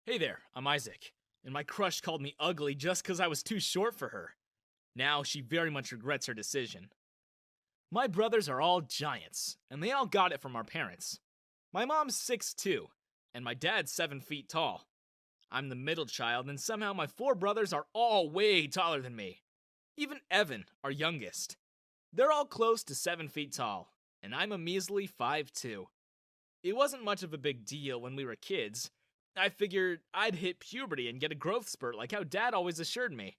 Hey there, I'm Isaac, and my crush called me ugly just because I was too short for her. Now she very much regrets her decision. My brothers are all giants, and they all got it from our parents. My mom's 6'2", and my dad's 7 feet tall. I'm the middle child, and somehow my 4 brothers are all way taller than me. Even Evan, our youngest. They're all close to 7 feet tall, and I'm a measly 5'2". It wasn't much of a big deal when we were kids. I figured I'd hit puberty and get a growth spurt like how Dad always assured me.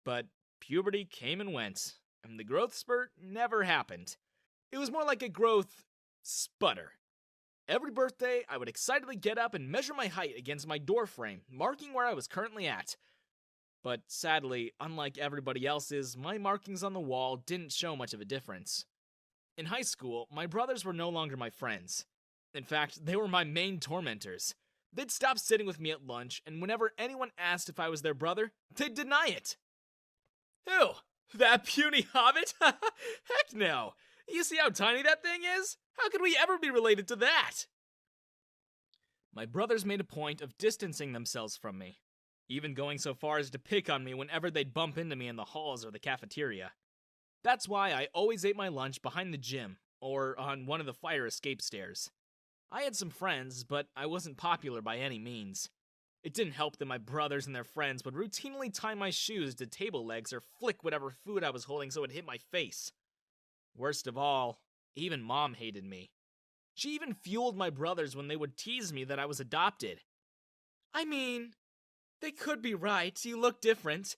But puberty came and went, and the growth spurt never happened. It was more like a growth sputter. Every birthday, I would excitedly get up and measure my height against my door frame, marking where I was currently at. But sadly, unlike everybody else's, my markings on the wall didn't show much of a difference. In high school, my brothers were no longer my friends. In fact, they were my main tormentors. They'd stop sitting with me at lunch, and whenever anyone asked if I was their brother, they'd deny it. Ew, that puny hobbit? Heck no! You see how tiny that thing is? How could we ever be related to that? My brothers made a point of distancing themselves from me, even going so far as to pick on me whenever they'd bump into me in the halls or the cafeteria. That's why I always ate my lunch behind the gym, or on one of the fire escape stairs. I had some friends, but I wasn't popular by any means. It didn't help that my brothers and their friends would routinely tie my shoes to table legs or flick whatever food I was holding so it hit my face. Worst of all, even Mom hated me. She even fueled my brothers when they would tease me that I was adopted. I mean, they could be right, you look different,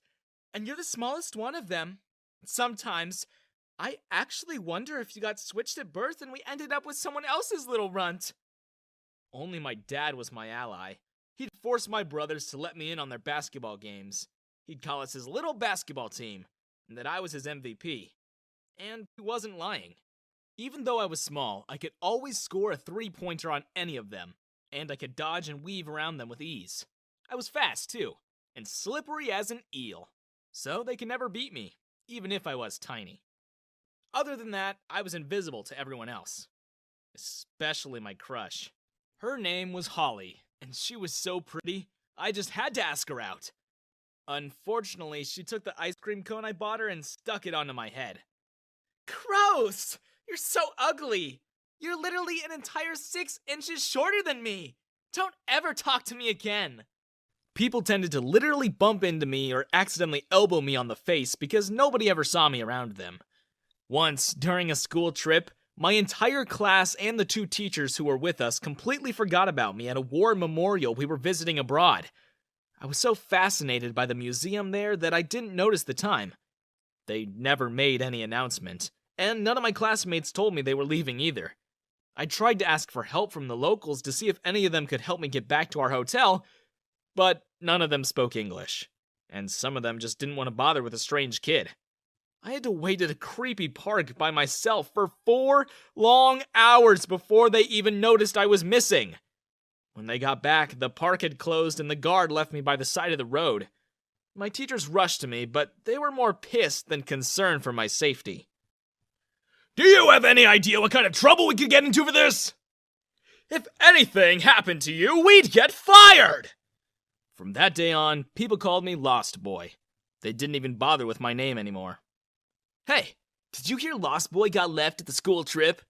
and you're the smallest one of them. Sometimes, I actually wonder if you got switched at birth and we ended up with someone else's little runt. Only my dad was my ally. He'd force my brothers to let me in on their basketball games. He'd call us his little basketball team, and that I was his MVP. And he wasn't lying. Even though I was small, I could always score a 3-pointer on any of them, and I could dodge and weave around them with ease. I was fast, too, and slippery as an eel. So they could never beat me, even if I was tiny. Other than that, I was invisible to everyone else. Especially my crush. Her name was Holly, and she was so pretty, I just had to ask her out. Unfortunately, she took the ice cream cone I bought her and stuck it onto my head. Gross! You're so ugly! You're literally an entire 6 inches shorter than me! Don't ever talk to me again! People tended to literally bump into me or accidentally elbow me on the face because nobody ever saw me around them. Once, during a school trip, my entire class and the 2 teachers who were with us completely forgot about me at a war memorial we were visiting abroad. I was so fascinated by the museum there that I didn't notice the time. They never made any announcement, and none of my classmates told me they were leaving either. I tried to ask for help from the locals to see if any of them could help me get back to our hotel, but none of them spoke English, and some of them just didn't want to bother with a strange kid. I had to wait at a creepy park by myself for 4 long hours before they even noticed I was missing. When they got back, the park had closed and the guard left me by the side of the road. My teachers rushed to me, but they were more pissed than concerned for my safety. Do you have any idea what kind of trouble we could get into for this? If anything happened to you, we'd get fired! From that day on, people called me Lost Boy. They didn't even bother with my name anymore. Hey, did you hear Lost Boy got left at the school trip?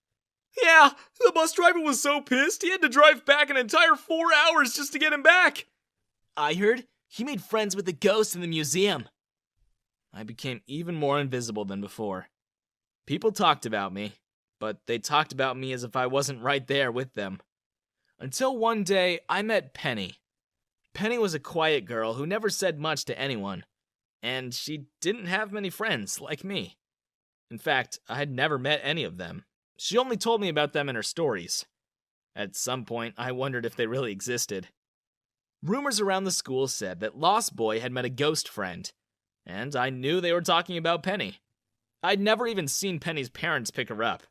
Yeah, the bus driver was so pissed he had to drive back an entire 4 hours just to get him back. I heard he made friends with the ghost in the museum. I became even more invisible than before. People talked about me, but they talked about me as if I wasn't right there with them. Until one day, I met Penny. Penny was a quiet girl who never said much to anyone, and she didn't have many friends like me. In fact, I had never met any of them. She only told me about them in her stories. At some point, I wondered if they really existed. Rumors around the school said that Lost Boy had met a ghost friend, and I knew they were talking about Penny. I'd never even seen Penny's parents pick her up.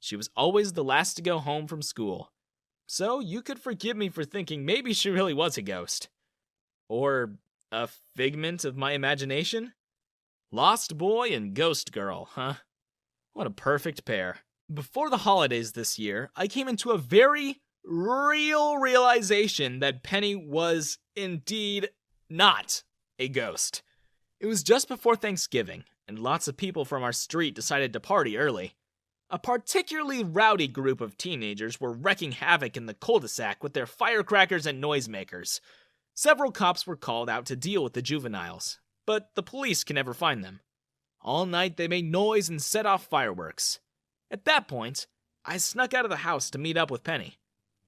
She was always the last to go home from school. So you could forgive me for thinking maybe she really was a ghost. Or a figment of my imagination? Lost Boy and Ghost Girl, huh? What a perfect pair. Before the holidays this year, I came into a very, real realization that Penny was indeed not a ghost. It was just before Thanksgiving, and lots of people from our street decided to party early. A particularly rowdy group of teenagers were wreaking havoc in the cul-de-sac with their firecrackers and noisemakers. Several cops were called out to deal with the juveniles, but the police can never find them. All night they made noise and set off fireworks. At that point, I snuck out of the house to meet up with Penny.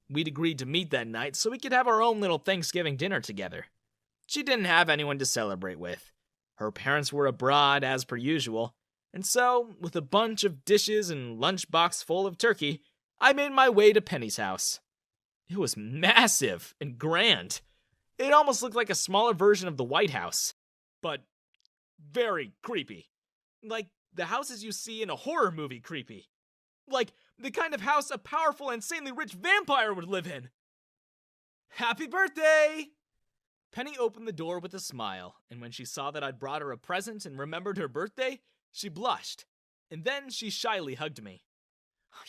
We'd agreed to meet that night so we could have our own little Thanksgiving dinner together. She didn't have anyone to celebrate with. Her parents were abroad as per usual, and so, with a bunch of dishes and lunchbox full of turkey, I made my way to Penny's house. It was massive and grand. It almost looked like a smaller version of the White House, but very creepy. Like the houses you see in a horror movie creepy. Like the kind of house a powerful, insanely rich vampire would live in. Happy birthday! Penny opened the door with a smile, and when she saw that I'd brought her a present and remembered her birthday, she blushed, and then she shyly hugged me.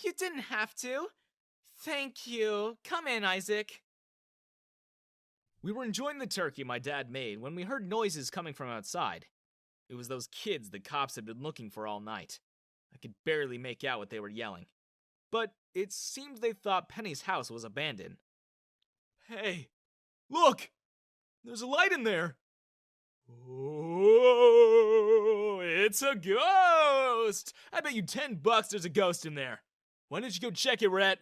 You didn't have to. Thank you. Come in, Isaac. We were enjoying the turkey my dad made when we heard noises coming from outside. It was those kids the cops had been looking for all night. I could barely make out what they were yelling. But it seemed they thought Penny's house was abandoned. Hey, look! There's a light in there! Oh, it's a ghost! I bet you $10 there's a ghost in there. Why don't you go check it, Rhett?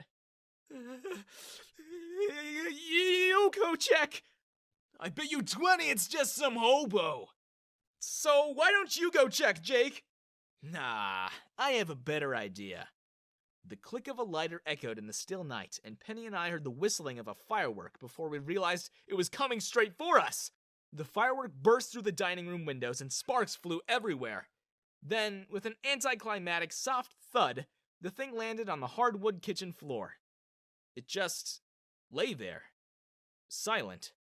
You go check! I bet you 20 it's just some hobo. So why don't you go check, Jake? Nah, I have a better idea. The click of a lighter echoed in the still night, and Penny and I heard the whistling of a firework before we realized it was coming straight for us. The firework burst through the dining room windows and sparks flew everywhere. Then, with an anticlimactic soft thud, the thing landed on the hardwood kitchen floor. It just lay there, silent.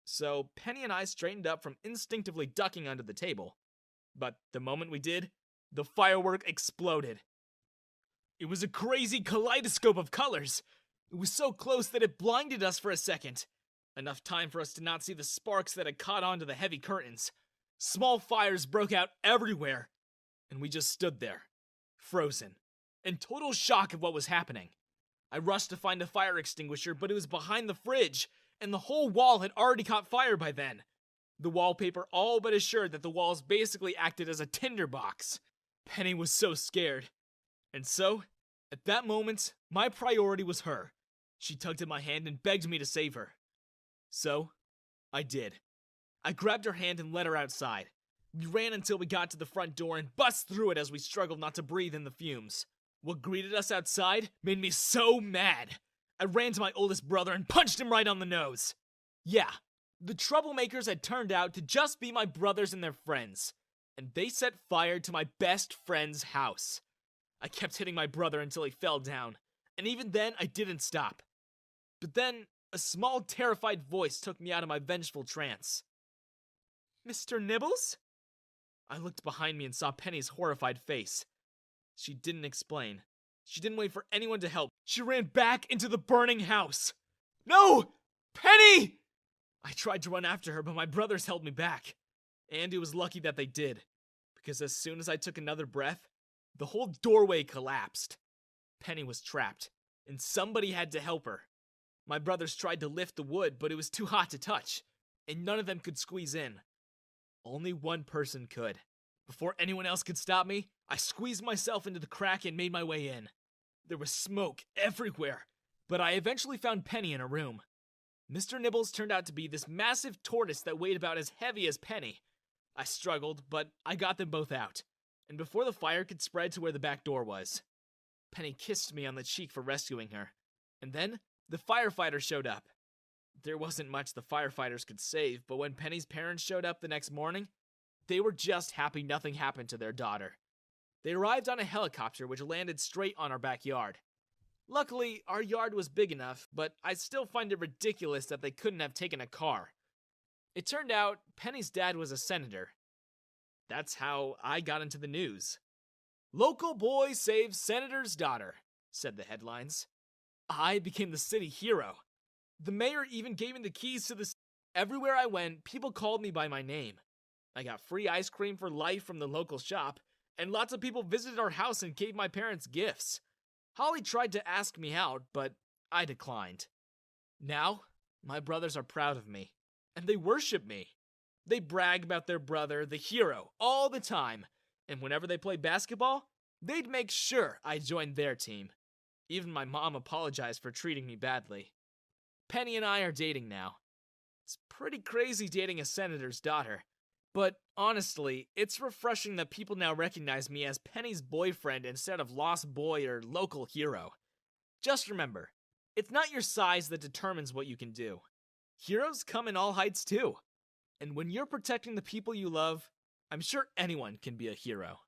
So Penny and I straightened up from instinctively ducking under the table. But the moment we did, the firework exploded. It was a crazy kaleidoscope of colors. It was so close that it blinded us for a second. Enough time for us to not see the sparks that had caught onto the heavy curtains. Small fires broke out everywhere. And we just stood there, frozen, in total shock of what was happening. I rushed to find a fire extinguisher, but it was behind the fridge, and the whole wall had already caught fire by then. The wallpaper all but assured that the walls basically acted as a tinderbox. Penny was so scared. And so, at that moment, my priority was her. She tugged at my hand and begged me to save her. So, I did. I grabbed her hand and led her outside. We ran until we got to the front door and bust through it as we struggled not to breathe in the fumes. What greeted us outside made me so mad. I ran to my oldest brother and punched him right on the nose. Yeah, the troublemakers had turned out to just be my brothers and their friends, and they set fire to my best friend's house. I kept hitting my brother until he fell down, and even then I didn't stop. But then, a small terrified voice took me out of my vengeful trance. Mr. Nibbles? I looked behind me and saw Penny's horrified face. She didn't explain. She didn't wait for anyone to help. She ran back into the burning house. No! Penny! I tried to run after her, but my brothers held me back. And it was lucky that they did, because as soon as I took another breath, the whole doorway collapsed. Penny was trapped, and somebody had to help her. My brothers tried to lift the wood, but it was too hot to touch, and none of them could squeeze in. Only one person could. Before anyone else could stop me, I squeezed myself into the crack and made my way in. There was smoke everywhere, but I eventually found Penny in a room. Mr. Nibbles turned out to be this massive tortoise that weighed about as heavy as Penny. I struggled, but I got them both out, and before the fire could spread to where the back door was. Penny kissed me on the cheek for rescuing her, and then the firefighter showed up. There wasn't much the firefighters could save, but when Penny's parents showed up the next morning, they were just happy nothing happened to their daughter. They arrived on a helicopter which landed straight on our backyard. Luckily, our yard was big enough, but I still find it ridiculous that they couldn't have taken a car. It turned out Penny's dad was a senator. That's how I got into the news. Local boy saves senator's daughter, said the headlines. I became the city hero. The mayor even gave me the keys to the city. Everywhere I went, people called me by my name. I got free ice cream for life from the local shop, and lots of people visited our house and gave my parents gifts. Holly tried to ask me out, but I declined. Now, my brothers are proud of me, and they worship me. They brag about their brother, the hero, all the time, and whenever they play basketball, they'd make sure I joined their team. Even my mom apologized for treating me badly. Penny and I are dating now. It's pretty crazy dating a senator's daughter, but honestly, it's refreshing that people now recognize me as Penny's boyfriend instead of lost boy or local hero. Just remember, it's not your size that determines what you can do. Heroes come in all heights too. And when you're protecting the people you love, I'm sure anyone can be a hero.